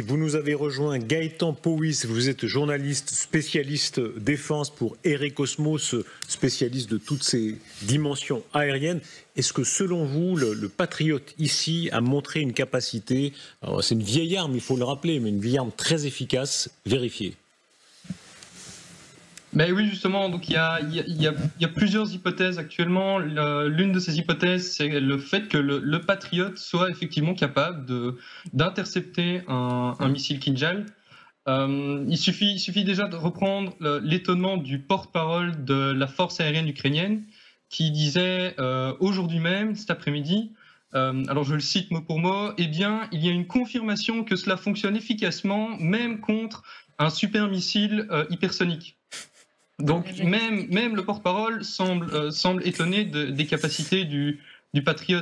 Vous nous avez rejoint, Gaëtan Powys, vous êtes journaliste spécialiste défense pour Erecosmos, spécialiste de toutes ces dimensions aériennes. Est-ce que selon vous, le Patriot ici a montré une capacité, c'est une vieille arme, il faut le rappeler, mais une vieille arme très efficace, vérifiée? Ben oui, justement, donc il y a plusieurs hypothèses actuellement. L'une de ces hypothèses, c'est le fait que le Patriot soit effectivement capable d'intercepter un missile Kinjal. Il suffit déjà de reprendre l'étonnement du porte-parole de la force aérienne ukrainienne qui disait aujourd'hui même, cet après-midi, alors je le cite mot pour mot, eh bien, il y a une confirmation que cela fonctionne efficacement, même contre un super missile hypersonique. Donc même le porte-parole semble étonné des capacités du Patriot.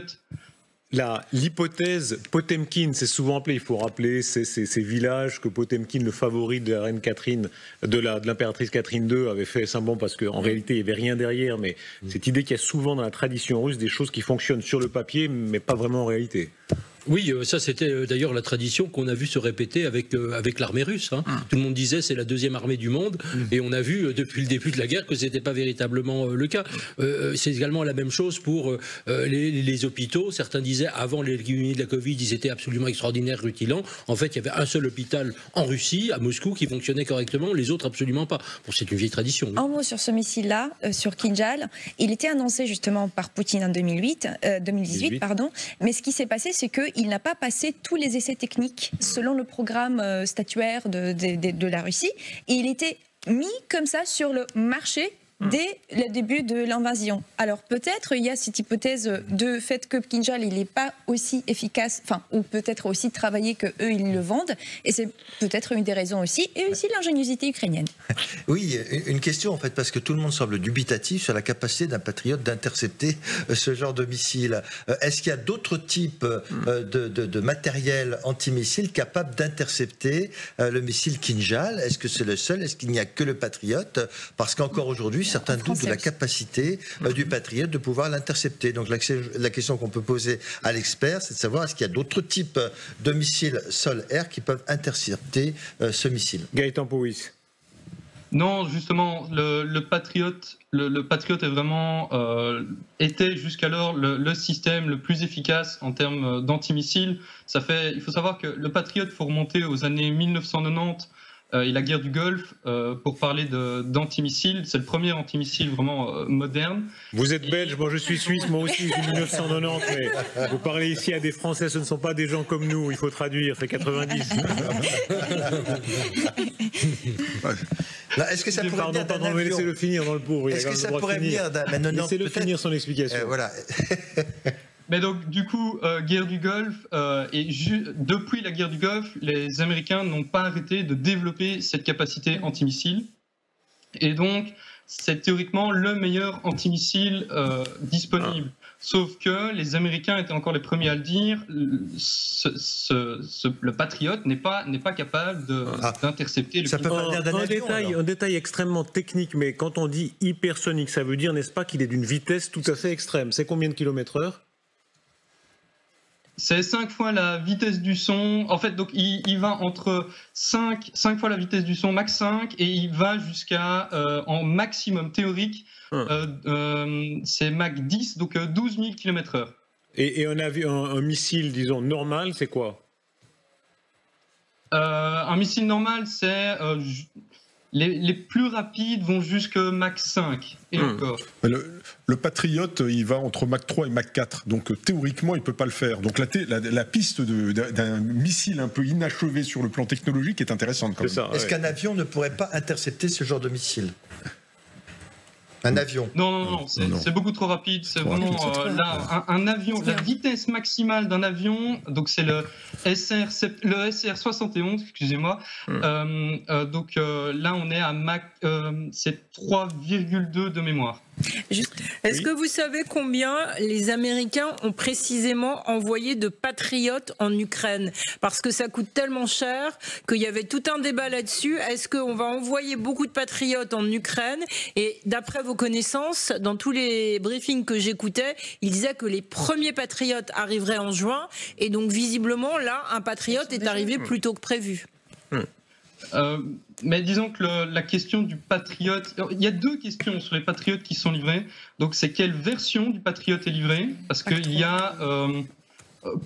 L'hypothèse Potemkin, c'est souvent appelé, il faut rappeler ces villages que Potemkin, le favori de la reine Catherine, de l'impératrice Catherine II, avait fait semblant parce qu'en réalité il n'y avait rien derrière, mais cette idée qu'il y a souvent dans la tradition russe des choses qui fonctionnent sur le papier mais pas vraiment en réalité. Oui, ça c'était d'ailleurs la tradition qu'on a vu se répéter avec l'armée russe. Hein. Tout le monde disait c'est la deuxième armée du monde, et on a vu depuis le début de la guerre que c'était pas véritablement le cas. C'est également la même chose pour les hôpitaux. Certains disaient avant l'épidémie de la Covid, ils étaient absolument extraordinaires, rutilants. En fait, il y avait un seul hôpital en Russie, à Moscou, qui fonctionnait correctement, les autres absolument pas. Bon, c'est une vieille tradition. Oui. Un mot sur ce missile-là, sur Kinjal. Il était annoncé justement par Poutine en 2018, pardon. Mais ce qui s'est passé, c'est que il n'a pas passé tous les essais techniques selon le programme statuaire de la Russie. Et il était mis comme ça sur le marché dès le début de l'invasion. Alors peut-être il y a cette hypothèse de fait que Kinjal il n'est pas aussi efficace, enfin ou peut-être aussi travaillé que eux ils le vendent, et c'est peut-être une des raisons aussi, et aussi l'ingéniosité ukrainienne. Oui, une question en fait, parce que tout le monde semble dubitatif sur la capacité d'un patriote d'intercepter ce genre de missile. Est-ce qu'il y a d'autres types de matériel antimissile capable d'intercepter le missile Kinjal? Est-ce que c'est le seul? Est-ce qu'il n'y a que le patriote? Parce qu'encore aujourd'hui, certains doutent de la capacité du Patriot de pouvoir l'intercepter. Donc la question qu'on peut poser à l'expert, c'est de savoir est-ce qu'il y a d'autres types de missiles sol-air qui peuvent intercepter ce missile. Gaëtan Powys. Non, justement, le Patriot est vraiment était jusqu'alors le système le plus efficace en termes d'antimissiles. Il faut savoir que le Patriot, faut remonter aux années 1990. Et la guerre du Golfe, pour parler d'antimissiles, c'est le premier antimissile vraiment moderne. Vous êtes belge, moi je suis suisse, moi aussi j'ai 1990, mais vous parlez ici à des Français, ce ne sont pas des gens comme nous, il faut traduire, c'est 90. Est-ce que ça pourrait venir d'un avion? Laissez-le finir dans le pauvre. Est-ce que ça pourrait venir d'un... Laissez-le finir son explication. Voilà. Mais donc, du coup, guerre du Golfe, depuis la guerre du Golfe, les Américains n'ont pas arrêté de développer cette capacité antimissile. Et donc, c'est théoriquement le meilleur antimissile disponible. Sauf que les Américains étaient encore les premiers à le dire, le Patriot n'est pas capable d'intercepter le Kinjal. Un détail extrêmement technique, mais quand on dit hypersonique, ça veut dire, n'est-ce pas, qu'il est d'une vitesse tout à fait extrême. C'est combien de kilomètres/heure? C'est 5 fois la vitesse du son. En fait, donc il va entre 5 fois la vitesse du son, max 5, et il va jusqu'à, en maximum théorique, c'est Mach 10, donc 12 000 km/h. Et un missile, disons, normal, c'est quoi? Un missile normal, c'est... Les plus rapides vont jusqu'à Mach 5 et encore. Le Patriot, il va entre Mach 3 et Mach 4, donc théoriquement, il ne peut pas le faire. Donc la piste d'un missile un peu inachevé sur le plan technologique est intéressante. Est-ce qu'un avion ne pourrait pas intercepter ce genre de missile? Un avion? Non, c'est beaucoup trop rapide. C'est vraiment un avion. La vitesse maximale d'un avion, donc c'est le SR-71, excusez-moi. Donc là, on est à Mach, c'est 3,2 de mémoire. Est-ce que vous savez combien les Américains ont précisément envoyé de patriotes en Ukraine? Parce que ça coûte tellement cher qu'il y avait tout un débat là-dessus. Est-ce qu'on va envoyer beaucoup de patriotes en Ukraine? Et d'après vos connaissances, dans tous les briefings que j'écoutais, ils disaient que les premiers patriotes arriveraient en juin. Et donc visiblement, là, un patriote est arrivé plus tôt que prévu. Mais disons que la question du patriote, il y a deux questions sur les patriotes qui sont livrés. Donc c'est quelle version du patriote est livrée? Parce qu'il y a,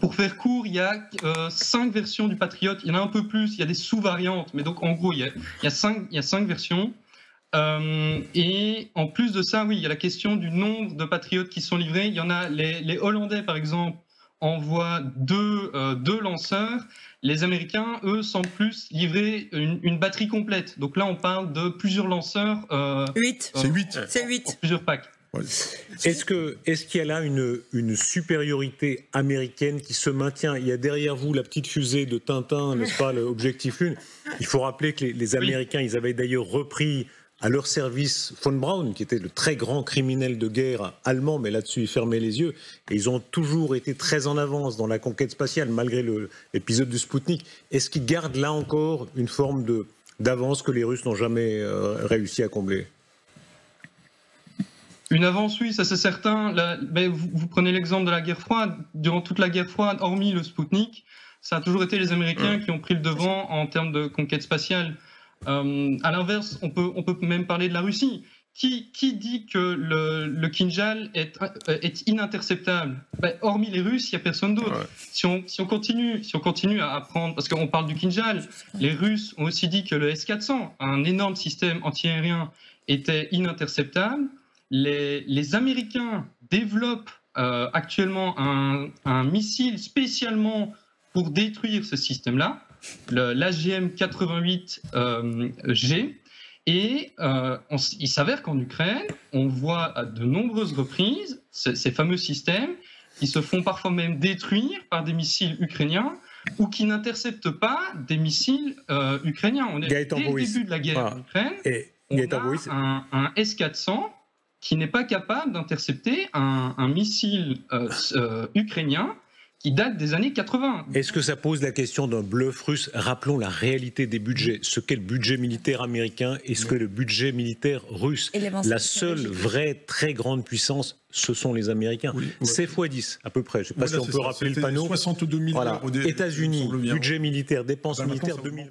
pour faire court, il y a 5 versions du patriote. Il y en a un peu plus, il y a des sous-variantes. Mais donc en gros, il y a 5 versions. Et en plus de ça, oui, il y a la question du nombre de patriotes qui sont livrés. Il y en a, les Hollandais par exemple envoient deux lanceurs. Les Américains, eux, semblent plus livrer une batterie complète. Donc là, on parle de plusieurs lanceurs. 8. C'est 8. C'est 8. Plusieurs packs. Ouais. Est-ce qu'il y a là une supériorité américaine qui se maintient? Il y a derrière vous la petite fusée de Tintin, n'est-ce pas, l'objectif Lune. Il faut rappeler que les Américains, ils avaient d'ailleurs repris à leur service von Braun, qui était le très grand criminel de guerre allemand, mais là-dessus, ils fermaient les yeux. Et ils ont toujours été très en avance dans la conquête spatiale, malgré l'épisode du Spoutnik. Est-ce qu'ils gardent là encore une forme d'avance que les Russes n'ont jamais réussi à combler? Une avance, oui, ça c'est certain. Vous prenez l'exemple de la guerre froide. Durant toute la guerre froide, hormis le Spoutnik, ça a toujours été les Américains qui ont pris le devant en termes de conquête spatiale. À l'inverse, on peut même parler de la Russie. Qui dit que le Kinjal est ininterceptable? Hormis les Russes, il n'y a personne d'autre. Ouais. Si on continue à apprendre, parce qu'on parle du Kinjal, les Russes ont aussi dit que le S-400, un énorme système antiaérien, était ininterceptable. Les Américains développent actuellement un missile spécialement pour détruire ce système-là, l'AGM-88G. Et il s'avère qu'en Ukraine, on voit à de nombreuses reprises ces fameux systèmes qui se font parfois même détruire par des missiles ukrainiens ou qui n'interceptent pas des missiles ukrainiens. On est dès le début de la guerre en Ukraine, on a un S-400 qui n'est pas capable d'intercepter un missile ukrainien qui date des années 80. Est-ce que ça pose la question d'un bluff russe? Rappelons la réalité des budgets. Ce qu'est le budget militaire américain et ce que le budget militaire russe. La seule vraie très grande puissance, ce sont les Américains. Oui, c'est x10 à peu près. Je ne sais pas si on peut rappeler le panneau. 62 000 voilà. États-Unis, budget militaire, dépenses militaires 2000.